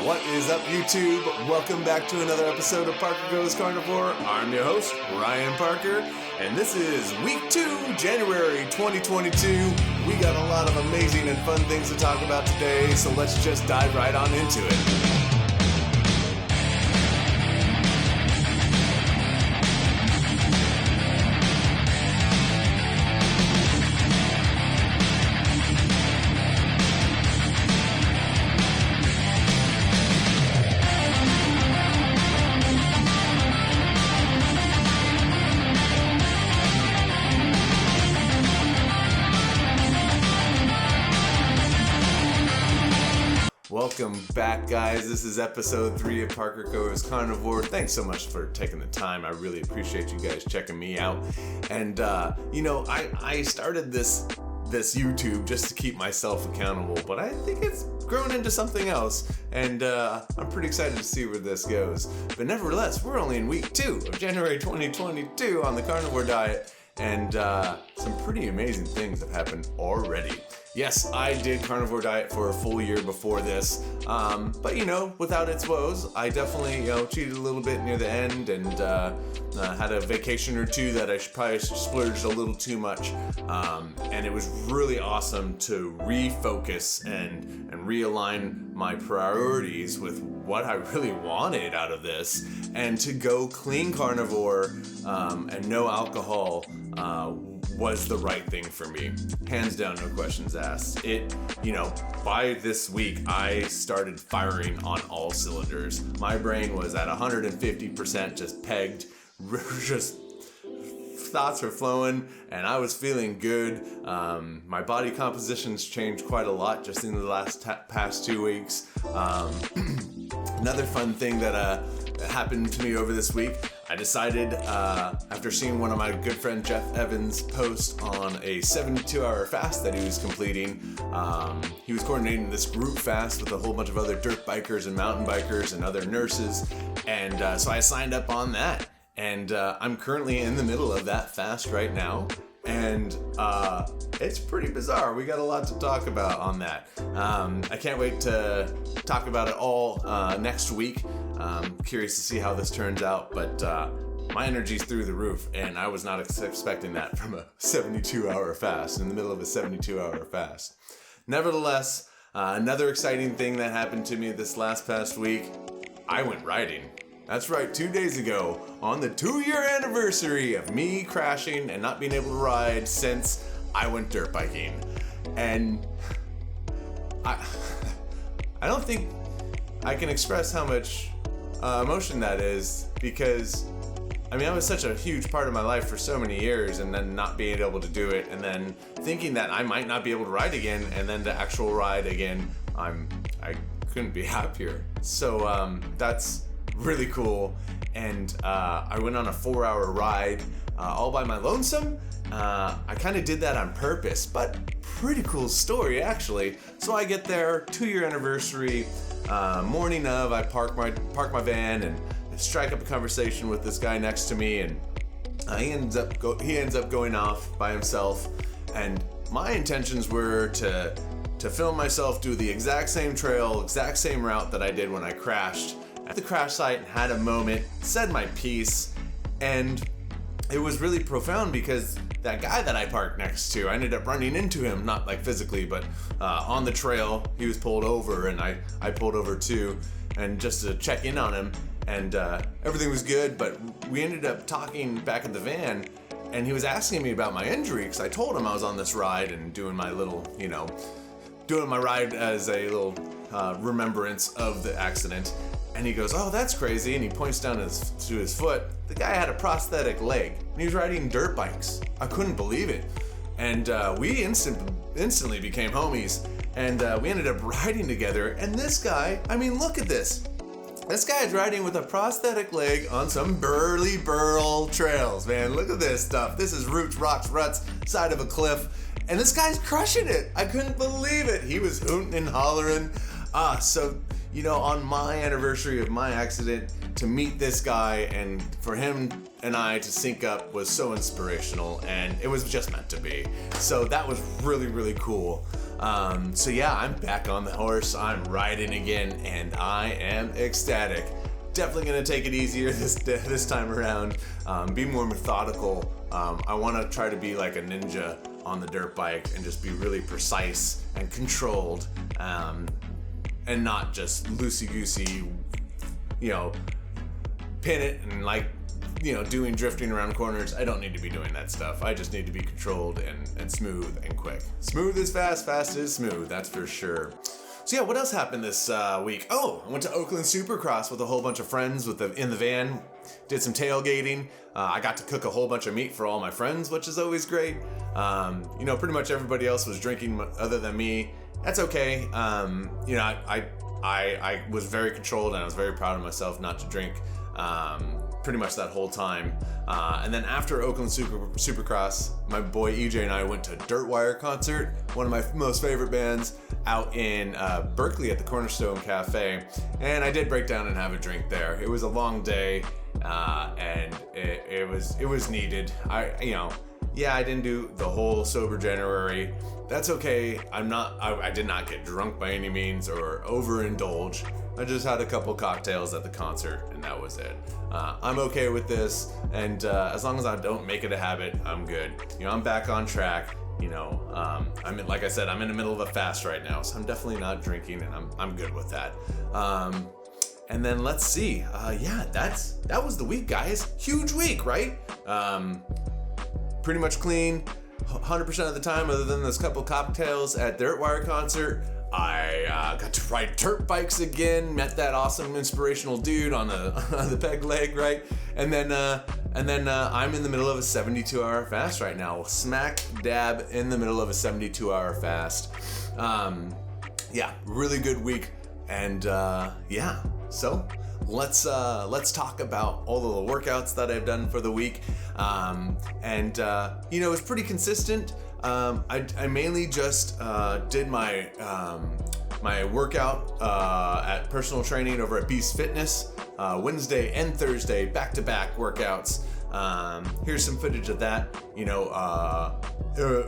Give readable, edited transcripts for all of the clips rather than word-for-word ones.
What is up, YouTube? Welcome back to another episode of Parker Goes Carnivore. I'm your host, Ryan Parker, and this is week 2, January 2022. We got a lot of amazing and fun things to talk about today, so let's just dive right on into it. Welcome back, guys. This is episode 3 of Parker Goes Carnivore. Thanks so much for taking the time. I really appreciate you guys checking me out. And, I started this YouTube just to keep myself accountable, but I think it's grown into something else. And I'm pretty excited to see where this goes. But nevertheless, we're only in week 2 of January 2022 on the carnivore diet. And some pretty amazing things have happened already. Yes, I did carnivore diet for a full year before this, but without its woes. I definitely, cheated a little bit near the end and had a vacation or two that I probably splurged a little too much, and it was really awesome to refocus and realign my priorities with what I really wanted out of this, and to go clean carnivore and no alcohol was the right thing for me. Hands down, no questions asked. By this week, I started firing on all cylinders. My brain was at 150%, just pegged, just thoughts were flowing, and I was feeling good. My body composition's changed quite a lot just in the past 2 weeks. Another fun thing that happened to me over this week, I decided, after seeing one of my good friend Jeff Evans post on a 72-hour fast that he was completing, he was coordinating this group fast with a whole bunch of other dirt bikers and mountain bikers and other nurses, and so I signed up on that, and I'm currently in the middle of that fast right now, and it's pretty bizarre. We got a lot to talk about on that. I can't wait to talk about it all next week. Curious to see how this turns out, but my energy's through the roof, and I was not expecting that from a 72-hour fast, in the middle of a 72-hour fast. Nevertheless, another exciting thing that happened to me this past week, I went riding. That's right, 2 days ago, on the 2-year anniversary of me crashing and not being able to ride since I went dirt biking. And I don't think I can express how much emotion that is, because that was such a huge part of my life for so many years, and then not being able to do it, and then thinking that I might not be able to ride again, and then the actual ride again, I couldn't be happier. So that's really cool, and I went on a 4-hour ride all by my lonesome. I kind of did that on purpose, but pretty cool story actually. So I get there, 2-year anniversary, morning of, I park my van and strike up a conversation with this guy next to me, and he ends up going off by himself, and my intentions were to film myself do the exact same trail, exact same route that I did when I crashed at the crash site, and had a moment, said my piece, and it was really profound because that guy that I parked next to, I ended up running into him, not like physically, but on the trail. He was pulled over, and I pulled over too, and just to check in on him, and everything was good, but we ended up talking back at the van, and he was asking me about my injury, because I told him I was on this ride and doing my little, doing my ride as a little remembrance of the accident. And he goes, "Oh, that's crazy," and he points down to his foot. The guy had a prosthetic leg, and he was riding dirt bikes. I couldn't believe it. And we instantly became homies, and we ended up riding together. And this guy, look at this. This guy's riding with a prosthetic leg on some burly trails, man. Look at this stuff. This is roots, rocks, ruts, side of a cliff. And this guy's crushing it. I couldn't believe it. He was hooting and hollering. So on my anniversary of my accident, to meet this guy and for him and I to sync up was so inspirational, and it was just meant to be. So that was really, really cool. So yeah, I'm back on the horse. I'm riding again, and I am ecstatic. Definitely gonna take it easier this time around. Be more methodical. I want to try to be like a ninja on the dirt bike and just be really precise and controlled, and not just loosey-goosey, pin it and doing drifting around corners. I don't need to be doing that stuff. I just need to be controlled and smooth and quick. Smooth is fast, fast is smooth, that's for sure. So yeah, what else happened this week? Oh, I went to Oakland Supercross with a whole bunch of friends in the van. Did some tailgating. I got to cook a whole bunch of meat for all my friends, which is always great. Pretty much everybody else was drinking other than me. That's okay. I was very controlled, and I was very proud of myself not to drink pretty much that whole time. And then after Oakland Supercross, my boy EJ and I went to Dirtwire concert, one of my most favorite bands, out in Berkeley at the Cornerstone Cafe. And I did break down and have a drink there. It was a long day, and it was needed. I didn't do the whole sober January. That's okay. I did not get drunk by any means or overindulge. I just had a couple cocktails at the concert, and that was it. I'm okay with this, and as long as I don't make it a habit, I'm good. I'm back on track. Like I said, I'm in the middle of a fast right now, so I'm definitely not drinking, and I'm good with that. And then let's see. That was the week, guys. Huge week, right? Pretty much clean, 100% of the time, other than those couple cocktails at the Dirtwire concert. I got to ride dirt bikes again, met that awesome inspirational dude on the peg leg, right? And then I'm in the middle of a 72-hour fast right now, smack dab in the middle of a 72-hour fast. Really good week, and so let's talk about all of the workouts that I've done for the week. It's pretty consistent. I mainly just did my workout at personal training over at Beast Fitness, Wednesday and Thursday, back-to-back workouts. Here's some footage of that.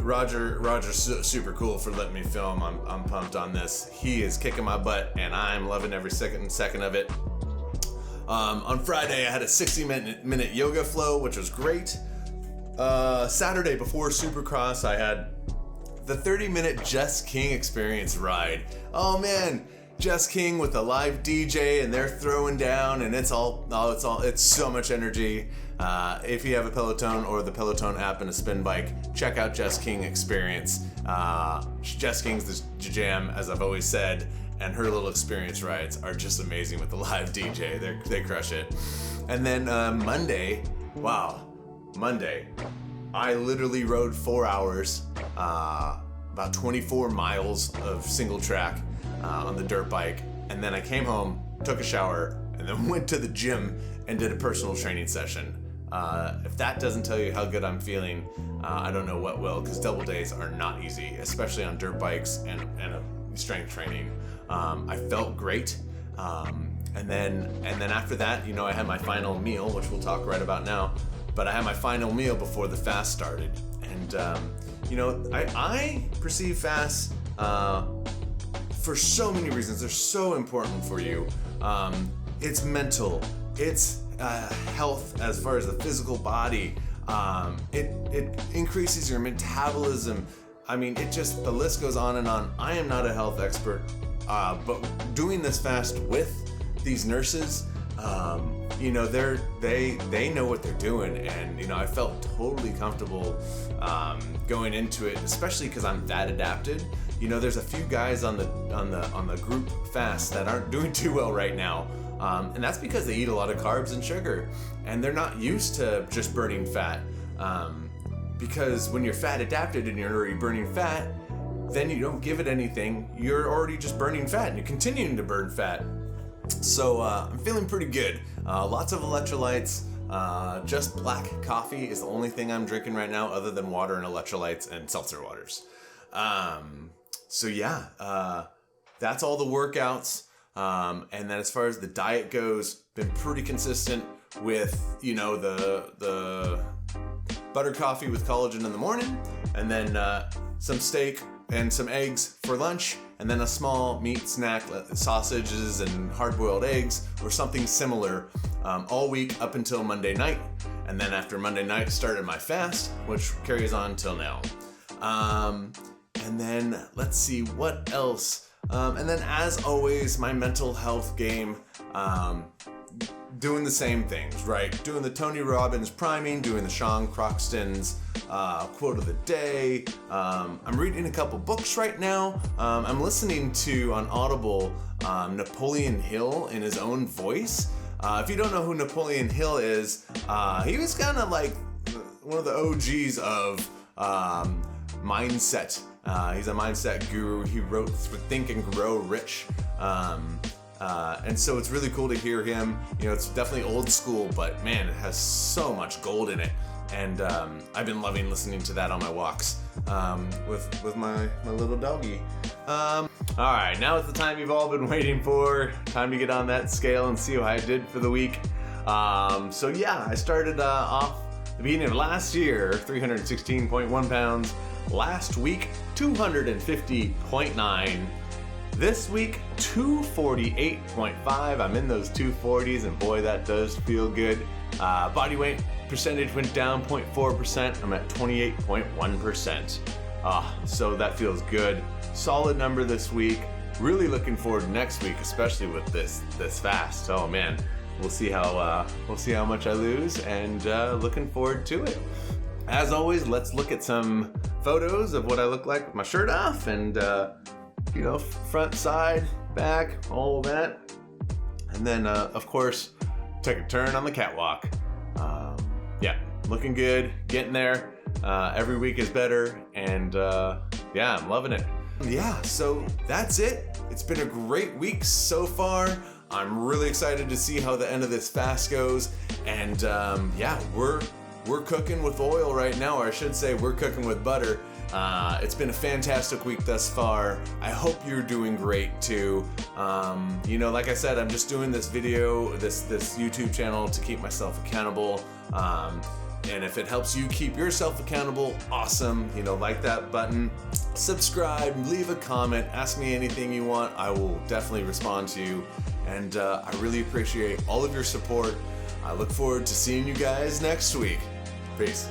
Roger's super cool for letting me film. I'm pumped on this. He is kicking my butt, and I'm loving every second of it. On Friday, I had a 60-minute yoga flow, which was great. Saturday before Supercross, I had the 30-minute Jess King experience ride. Oh man, Jess King with a live DJ, and they're throwing down, and it's so much energy. If you have a Peloton or the Peloton app and a spin bike, check out Jess King experience. Jess King's the jam, as I've always said, and her little experience rides are just amazing with the live DJ. They crush it. And then Monday, I literally rode 4 hours, about 24 miles of single track on the dirt bike, and then I came home, took a shower, and then went to the gym and did a personal training session. If that doesn't tell you how good I'm feeling, I don't know what will, because double days are not easy, especially on dirt bikes and strength training. I felt great. And then after that, I had my final meal, which we'll talk right about now. But I had my final meal before the fast started. And, I perceive fasts for so many reasons. They're so important for you. It's mental. It's health as far as the physical body. It increases your metabolism. The list goes on and on. I am not a health expert, but doing this fast with these nurses, they know what they're doing, and I felt totally comfortable going into it, especially because I'm fat adapted. There's a few guys on the group fast that aren't doing too well right now, and that's because they eat a lot of carbs and sugar, and they're not used to just burning fat. Because when you're fat adapted and you're already burning fat, then you don't give it anything. You're already just burning fat, and you're continuing to burn fat. So I'm feeling pretty good. Lots of electrolytes. Just black coffee is the only thing I'm drinking right now, other than water and electrolytes and seltzer waters. That's all the workouts. And then as far as the diet goes, been pretty consistent with the butter coffee with collagen in the morning, and then some steak and some eggs for lunch, and then a small meat snack, sausages and hard-boiled eggs, or something similar, all week up until Monday night. And then after Monday night, started my fast, which carries on till now. And then let's see what else. And then as always, my mental health game, doing the same things, right? Doing the Tony Robbins priming, doing the Sean Croxton's quote of the day. I'm reading a couple books right now. I'm listening to, on Audible, Napoleon Hill in his own voice. If you don't know who Napoleon Hill is, he was kind of like one of the OGs of mindset. He's a mindset guru. He wrote Think and Grow Rich. And so it's really cool to hear him. You know, it's definitely old school, but man, it has so much gold in it. And I've been loving listening to that on my walks with my little doggy. All right, now it's the time you've all been waiting for. Time to get on that scale and see how I did for the week. So yeah, I started off the beginning of last year, 316.1 pounds. Last week, 250.9. This week, 248.5. I'm in those 240s, and boy, that does feel good. Body weight percentage went down 0.4%. I'm at 28.1%. So that feels good. Solid number this week. Really looking forward to next week, especially with this fast. Oh man, we'll see how much I lose, and looking forward to it. As always, let's look at some photos of what I look like with my shirt off, and you know, front, side, back, all of that. And then, of course, take a turn on the catwalk. Yeah, looking good, getting there. Every week is better, and yeah, I'm loving it. Yeah, so that's it. It's been a great week so far. I'm really excited to see how the end of this fast goes. And yeah, we're cooking with oil right now, or I should say we're cooking with butter. It's been a fantastic week thus far. I hope you're doing great too. You know, like I said, I'm just doing this video, this YouTube channel to keep myself accountable. And if it helps you keep yourself accountable, awesome. You know, like that button, subscribe, leave a comment, ask me anything you want. I will definitely respond to you. And I really appreciate all of your support. I look forward to seeing you guys next week. Peace.